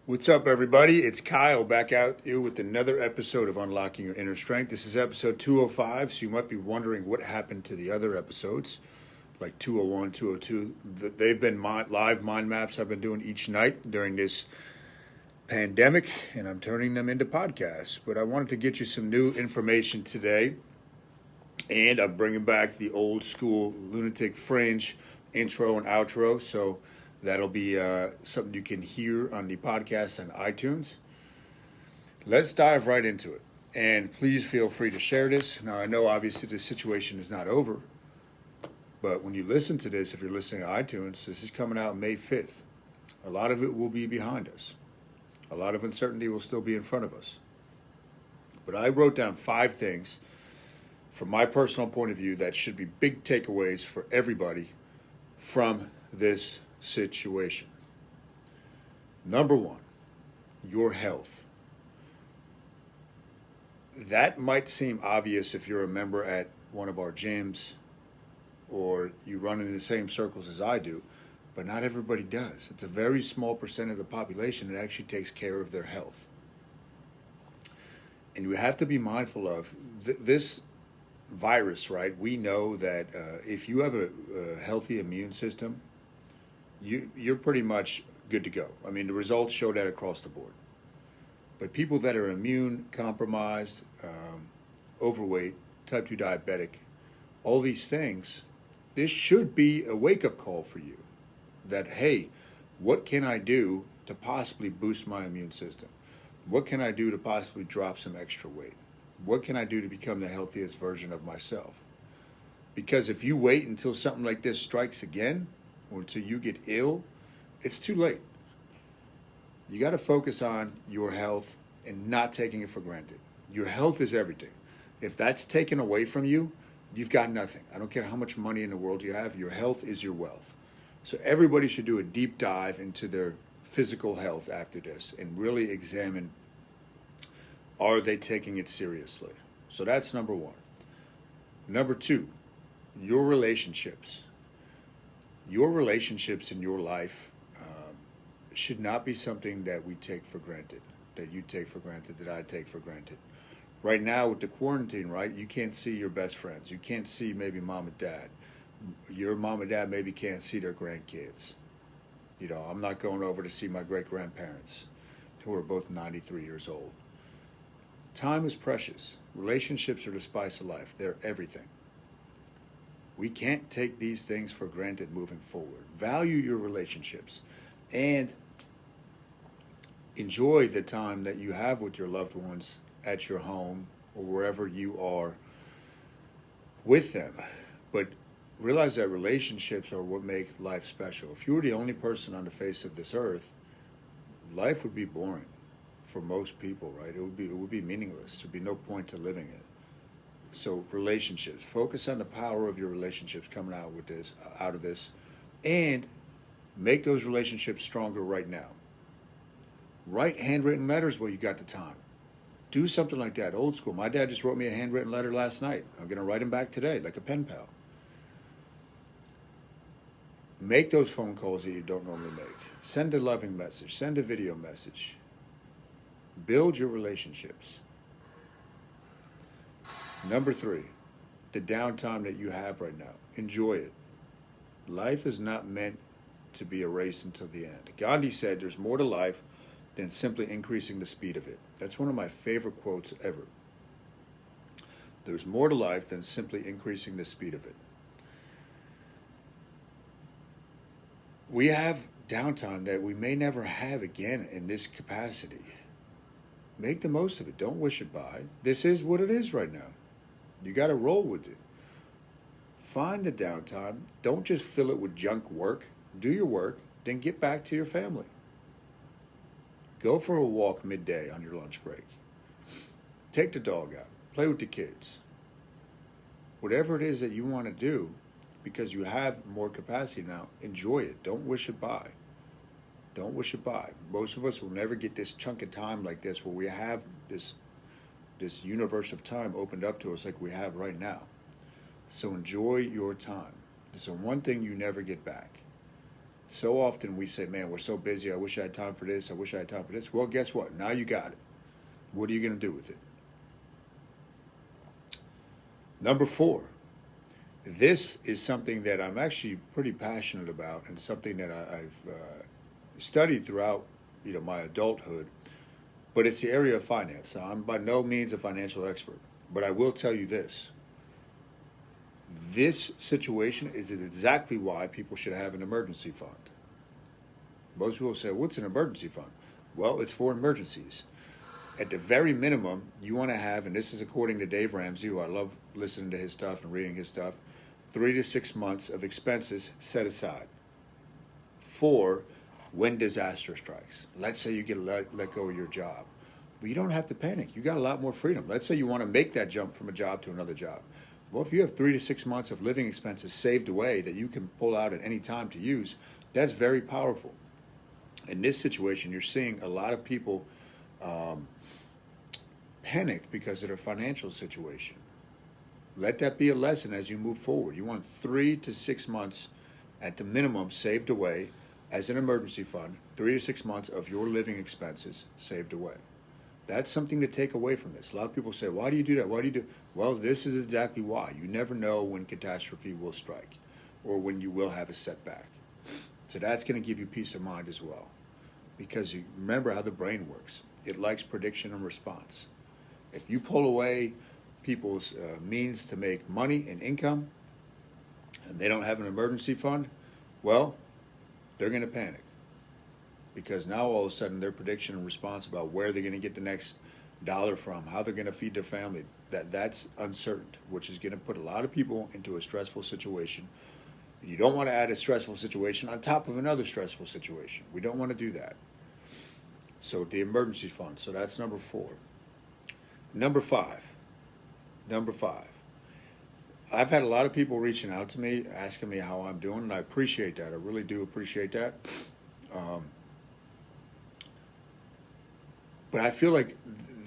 What's up, everybody? It's Kyle back out here with another episode of Unlocking Your Inner Strength. This is episode 205, so you might be wondering what happened to the other episodes, like 201, 202. They've been live mind maps I've been doing each night during this pandemic, and I'm turning them into podcasts. But I wanted to get you some new information today, and I'm bringing back the old school Lunatic Fringe intro and outro, so that'll be something you can hear on the podcast on iTunes. Let's dive right into it. And please feel free to share this. Now, I know obviously the situation is not over, but when you listen to this, if you're listening to iTunes, this is coming out May 5th. A lot of it will be behind us. A lot of uncertainty will still be in front of us. But I wrote down 5 things from my personal point of view that should be big takeaways for everybody from this situation. Number 1, your health. That might seem obvious if you're a member at one of our gyms or you run in the same circles as I do, but not everybody does. It's a very small percent of the population that actually takes care of their health. And we have to be mindful of this virus, right? We know that if you have a healthy immune system, you're pretty much good to go. I mean, the results show that across the board. But people that are immune compromised, overweight, type 2 diabetic, all these things, this should be a wake-up call for you. That, hey, what can I do to possibly boost my immune system? What can I do to possibly drop some extra weight? What can I do to become the healthiest version of myself? Because if you wait until something like this strikes again, or until you get ill, it's too late. You got to focus on your health and not taking it for granted. Your health is everything. If that's taken away from you, you've got nothing. I don't care how much money in the world you have, your health is your wealth. So everybody should do a deep dive into their physical health after this and really examine, are they taking it seriously? So that's number 1. Number 2, your relationships. Your relationships in your life should not be something that we take for granted, that you take for granted, that I take for granted. Right now with the quarantine, right, you can't see your best friends. You can't see maybe mom and dad. Your mom and dad maybe can't see their grandkids. You know, I'm not going over to see my great-grandparents who are both 93 years old. Time is precious. Relationships are the spice of life. They're everything. We can't take these things for granted moving forward. Value your relationships and enjoy the time that you have with your loved ones at your home or wherever you are with them. But realize that relationships are what make life special. If you were the only person on the face of this earth, life would be boring for most people, right? It would be meaningless. There'd be no point to living it. So relationships, focus on the power of your relationships coming out of this, and make those relationships stronger right now. Write handwritten letters while you got the time. Do something like that, old school. My dad just wrote me a handwritten letter last night. I'm going to write him back today, like a pen pal. Make those phone calls that you don't normally make. Send a loving message. Send a video message. Build your relationships. Number 3, the downtime that you have right now. Enjoy it. Life is not meant to be a race until the end. Gandhi said there's more to life than simply increasing the speed of it. That's one of my favorite quotes ever. There's more to life than simply increasing the speed of it. We have downtime that we may never have again in this capacity. Make the most of it. Don't wish it by. This is what it is right now. You got to roll with it. Find the downtime. Don't just fill it with junk work. Do your work, then get back to your family. Go for a walk midday on your lunch break. Take the dog out. Play with the kids. Whatever it is that you want to do, because you have more capacity now, enjoy it. Don't wish it by. Don't wish it by. Most of us will never get this chunk of time like this where we have this universe of time opened up to us like we have right now. So enjoy your time. It's the one thing you never get back. So often we say, man, we're so busy. I wish I had time for this. I wish I had time for this. Well, guess what? Now you got it. What are you going to do with it? Number 4. This is something that I'm actually pretty passionate about, and something that I've studied throughout, my adulthood. But it's the area of finance. I'm by no means a financial expert, but I will tell you this. This situation is exactly why people should have an emergency fund. Most people say, what's an emergency fund? Well, it's for emergencies. At the very minimum, you want to have, and this is according to Dave Ramsey, who I love listening to his stuff and reading his stuff, 3 to 6 months of expenses set aside for when disaster strikes. Let's say you get let go of your job. But you don't have to panic. You got a lot more freedom. Let's say you want to make that jump from a job to another job. Well, if you have 3 to 6 months of living expenses saved away that you can pull out at any time to use, that's very powerful. In this situation, you're seeing a lot of people panicked because of their financial situation. Let that be a lesson as you move forward. You want 3 to 6 months at the minimum saved away as an emergency fund, 3 to 6 months of your living expenses saved away. That's something to take away from this. A lot of people say, why do you do that? Why do you do? Well, this is exactly why. You never know when catastrophe will strike or when you will have a setback. So that's going to give you peace of mind as well. Because you remember how the brain works. It likes prediction and response. If you pull away people's means to make money and income, and they don't have an emergency fund, well, they're going to panic. Because now all of a sudden their prediction and response about where they're going to get the next dollar from, how they're going to feed their family, that's uncertain, which is going to put a lot of people into a stressful situation. You don't want to add a stressful situation on top of another stressful situation. We don't want to do that. So the emergency fund. So that's number 4. Number 5. I've had a lot of people reaching out to me, asking me how I'm doing, and I appreciate that. I really do appreciate that. But I feel like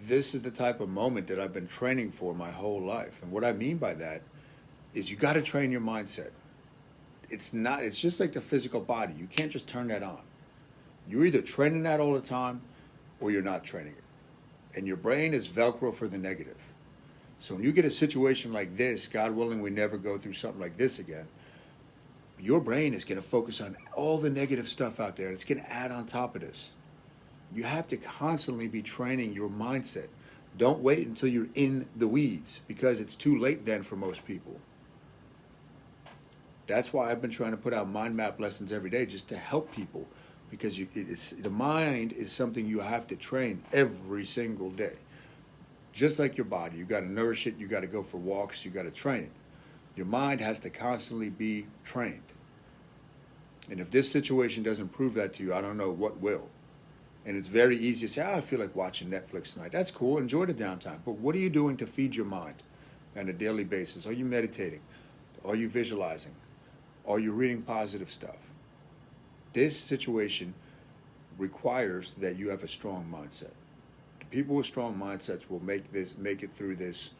this is the type of moment that I've been training for my whole life. And what I mean by that is you got to train your mindset. It's just like the physical body. You can't just turn that on. You're either training that all the time or you're not training it. And your brain is Velcro for the negative. So when you get a situation like this, God willing, we never go through something like this again, your brain is going to focus on all the negative stuff out there, and it's going to add on top of this. You have to constantly be training your mindset. Don't wait until you're in the weeds, because it's too late then for most people. That's why I've been trying to put out mind map lessons every day, just to help people, because the mind is something you have to train every single day. Just like your body, you got to nourish it, you got to go for walks, you got to train it. Your mind has to constantly be trained. And if this situation doesn't prove that to you, I don't know what will. And it's very easy to say, I feel like watching Netflix tonight. That's cool, enjoy the downtime. But what are you doing to feed your mind on a daily basis? Are you meditating? Are you visualizing? Are you reading positive stuff? This situation requires that you have a strong mindset. People with strong mindsets will make it through this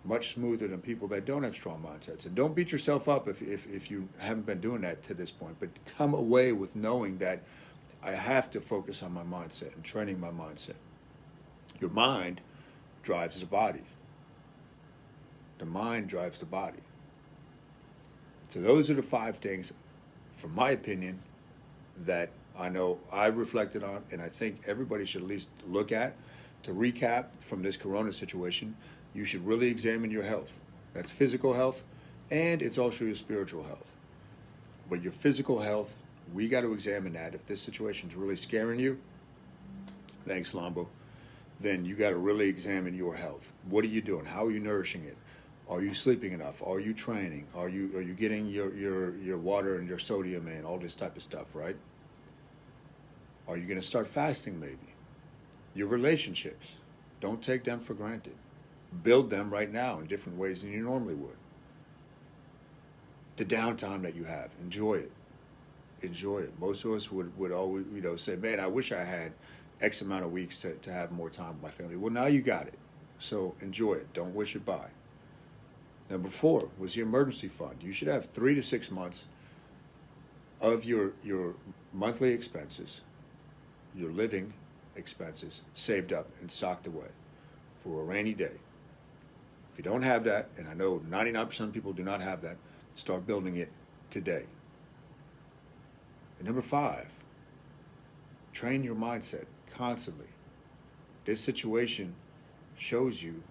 much smoother than people that don't have strong mindsets. And don't beat yourself up if you haven't been doing that to this point, but come away with knowing that I have to focus on my mindset and training my mindset. Your mind drives the body. The mind drives the body. So those are the 5 things, from my opinion, that I know I reflected on, and I think everybody should at least look at. To recap from this corona situation, you should really examine your health. That's physical health, and it's also your spiritual health. But your physical health, we got to examine that. If this situation is really scaring you, thanks, Lambo, then you got to really examine your health. What are you doing? How are you nourishing it? Are you sleeping enough? Are you training? Are you getting your water and your sodium in? All this type of stuff, right? Are you going to start fasting maybe? Your relationships, don't take them for granted. Build them right now in different ways than you normally would. The downtime that you have, enjoy it. Enjoy it. Most of us would always, say, man, I wish I had X amount of weeks to have more time with my family. Well, now you got it. So enjoy it. Don't wish it by. Number 4 was the emergency fund. You should have 3 to 6 months of your monthly expenses, your living expenses, saved up and socked away for a rainy day. If you don't have that, and I know 99% of people do not have that, start building it today. And number 5, train your mindset constantly. This situation shows you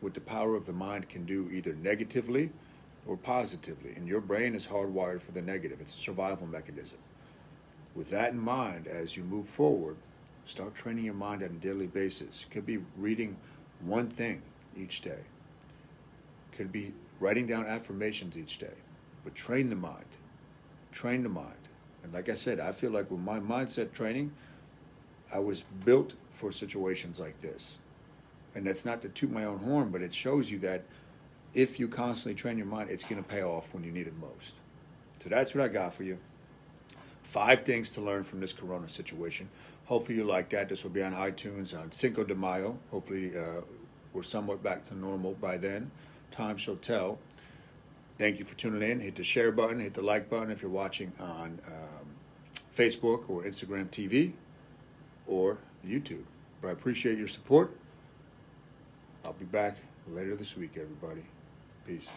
what the power of the mind can do, either negatively or positively. And your brain is hardwired for the negative. It's a survival mechanism. With that in mind, as you move forward, start training your mind on a daily basis. It could be reading one thing each day. It could be writing down affirmations each day. But train the mind. Train the mind. And like I said, I feel like with my mindset training, I was built for situations like this. And that's not to toot my own horn, but it shows you that if you constantly train your mind, it's going to pay off when you need it most. So that's what I got for you. 5 things to learn from this corona situation. Hopefully you like that. This will be on iTunes on Cinco de Mayo. Hopefully we're somewhat back to normal by then. Time shall tell. Thank you for tuning in. Hit the share button. Hit the like button if you're watching on Facebook or Instagram TV or YouTube. But I appreciate your support. I'll be back later this week, everybody. Peace.